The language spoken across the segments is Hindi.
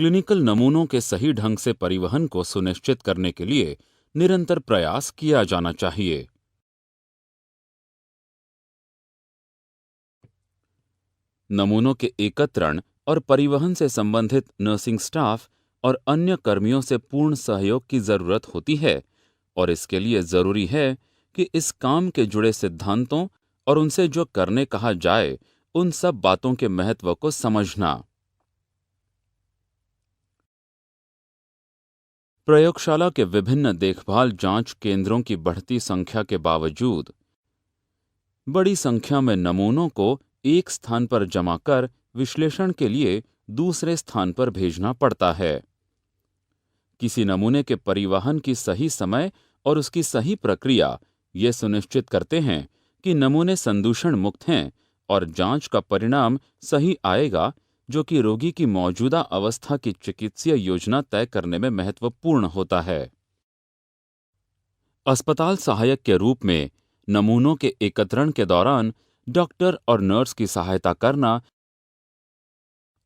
क्लिनिकल नमूनों के सही ढंग से परिवहन को सुनिश्चित करने के लिए निरंतर प्रयास किया जाना चाहिए। नमूनों के एकत्रण और परिवहन से संबंधित नर्सिंग स्टाफ और अन्य कर्मियों से पूर्ण सहयोग की जरूरत होती है और इसके लिए जरूरी है कि इस काम के जुड़े सिद्धांतों और उनसे जो करने कहा जाए उन सब बातों के महत्व को समझना। प्रयोगशाला के विभिन्न देखभाल जांच केंद्रों की बढ़ती संख्या के बावजूद बड़ी संख्या में नमूनों को एक स्थान पर जमा कर विश्लेषण के लिए दूसरे स्थान पर भेजना पड़ता है। किसी नमूने के परिवहन की सही समय और उसकी सही प्रक्रिया ये सुनिश्चित करते हैं कि नमूने संदूषण मुक्त हैं और जांच का परिणाम सही आएगा, जो कि रोगी की मौजूदा अवस्था की चिकित्सीय योजना तय करने में महत्वपूर्ण होता है। अस्पताल सहायक के रूप में नमूनों के एकत्रण के दौरान डॉक्टर और नर्स की सहायता करना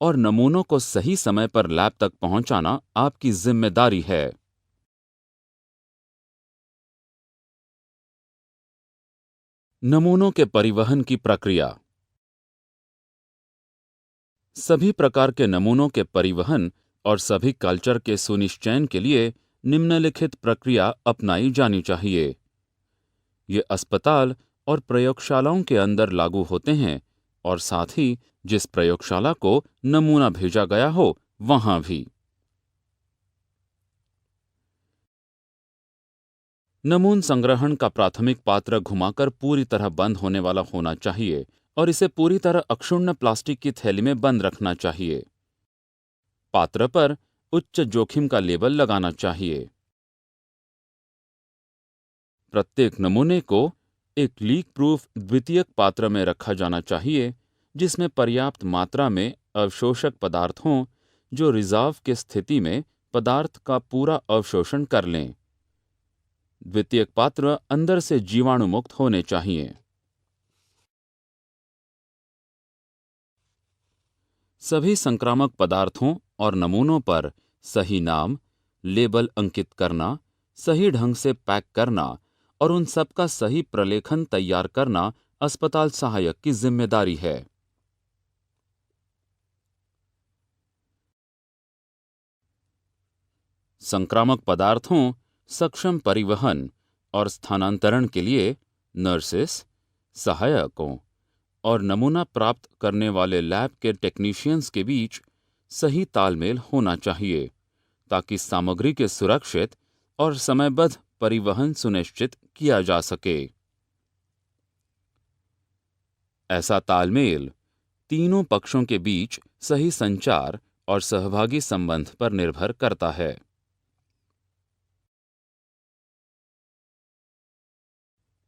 और नमूनों को सही समय पर लैब तक पहुंचाना आपकी जिम्मेदारी है। नमूनों के परिवहन की प्रक्रिया। सभी प्रकार के नमूनों के परिवहन और सभी कल्चर के सुनिश्चयन के लिए निम्नलिखित प्रक्रिया अपनाई जानी चाहिए। ये अस्पताल और प्रयोगशालाओं के अंदर लागू होते हैं और साथ ही जिस प्रयोगशाला को नमूना भेजा गया हो वहां भी। नमून संग्रहण का प्राथमिक पात्र घुमाकर पूरी तरह बंद होने वाला होना चाहिए और इसे पूरी तरह अक्षुण्ण प्लास्टिक की थैली में बंद रखना चाहिए। पात्र पर उच्च जोखिम का लेबल लगाना चाहिए। प्रत्येक नमूने को एक लीक प्रूफ द्वितीयक पात्र में रखा जाना चाहिए जिसमें पर्याप्त मात्रा में अवशोषक पदार्थ हों जो रिजर्व की स्थिति में पदार्थ का पूरा अवशोषण कर लें। द्वितीयक पात्र अंदर से जीवाणु मुक्त होने चाहिए। सभी संक्रामक पदार्थों और नमूनों पर सही नाम, लेबल अंकित करना, सही ढंग से पैक करना और उन सब का सही प्रलेखन तैयार करना अस्पताल सहायक की जिम्मेदारी है। संक्रामक पदार्थों सक्षम परिवहन और स्थानांतरण के लिए नर्सेस, सहायकों और नमूना प्राप्त करने वाले लैब के टेक्नीशियंस के बीच सही तालमेल होना चाहिए ताकि सामग्री के सुरक्षित और समयबद्ध परिवहन सुनिश्चित किया जा सके। ऐसा तालमेल तीनों पक्षों के बीच सही संचार और सहभागी संबंध पर निर्भर करता है।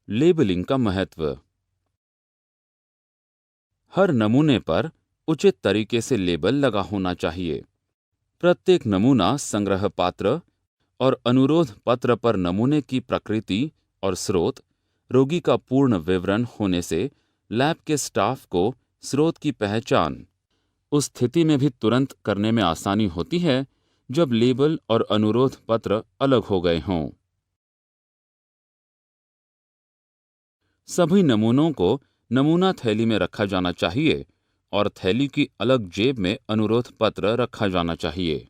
लेबलिंग का महत्व। हर नमूने पर उचित तरीके से लेबल लगा होना चाहिए। प्रत्येक नमूना संग्रह पात्र और अनुरोध पत्र पर नमूने की प्रकृति और स्रोत, रोगी का पूर्ण विवरण होने से लैब के स्टाफ को स्रोत की पहचान उस स्थिति में भी तुरंत करने में आसानी होती है जब लेबल और अनुरोध पत्र अलग हो गए हों। सभी नमूनों को नमूना थैली में रखा जाना चाहिए और थैली की अलग जेब में अनुरोध पत्र रखा जाना चाहिए।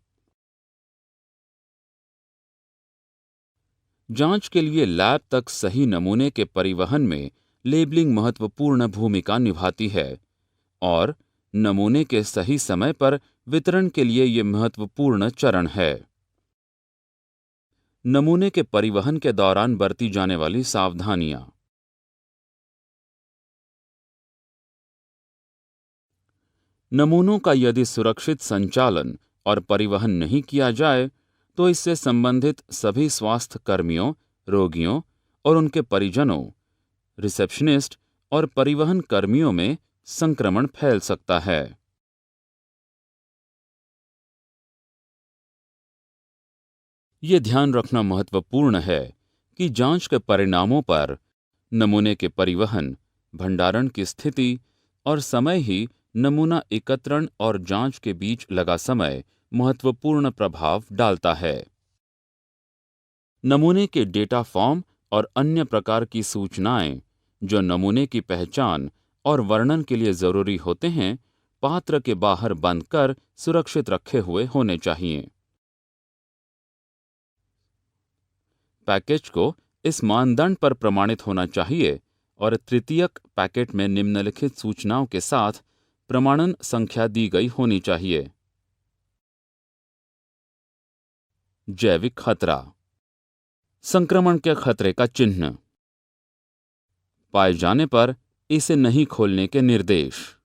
जांच के लिए लैब तक सही नमूने के परिवहन में लेबलिंग महत्वपूर्ण भूमिका निभाती है और नमूने के सही समय पर वितरण के लिए यह महत्वपूर्ण चरण है। नमूने के परिवहन के दौरान बरती जाने वाली सावधानियां। नमूनों का यदि सुरक्षित संचालन और परिवहन नहीं किया जाए तो इससे संबंधित सभी स्वास्थ्य कर्मियों, रोगियों और उनके परिजनों, रिसेप्शनिस्ट और परिवहन कर्मियों में संक्रमण फैल सकता है। ये ध्यान रखना महत्वपूर्ण है कि जांच के परिणामों पर नमूने के परिवहन, भंडारण की स्थिति और समय ही नमूना एकत्रण और जांच के बीच लगा समय महत्वपूर्ण प्रभाव डालता है। नमूने के डेटा फॉर्म और अन्य प्रकार की सूचनाएं जो नमूने की पहचान और वर्णन के लिए जरूरी होते हैं, पात्र के बाहर बंद कर सुरक्षित रखे हुए होने चाहिए। पैकेज को इस मानदंड पर प्रमाणित होना चाहिए और तृतीयक पैकेट में निम्नलिखित सूचनाओं के साथ प्रमाणन संख्या दी गई होनी चाहिए। जैविक खतरा, संक्रमण के खतरे का चिन्ह, पाए जाने पर इसे नहीं खोलने के निर्देश।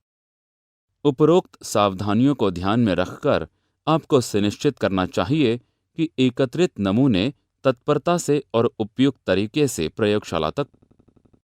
उपरोक्त सावधानियों को ध्यान में रखकर आपको सुनिश्चित करना चाहिए कि एकत्रित नमूने तत्परता से और उपयुक्त तरीके से प्रयोगशाला तक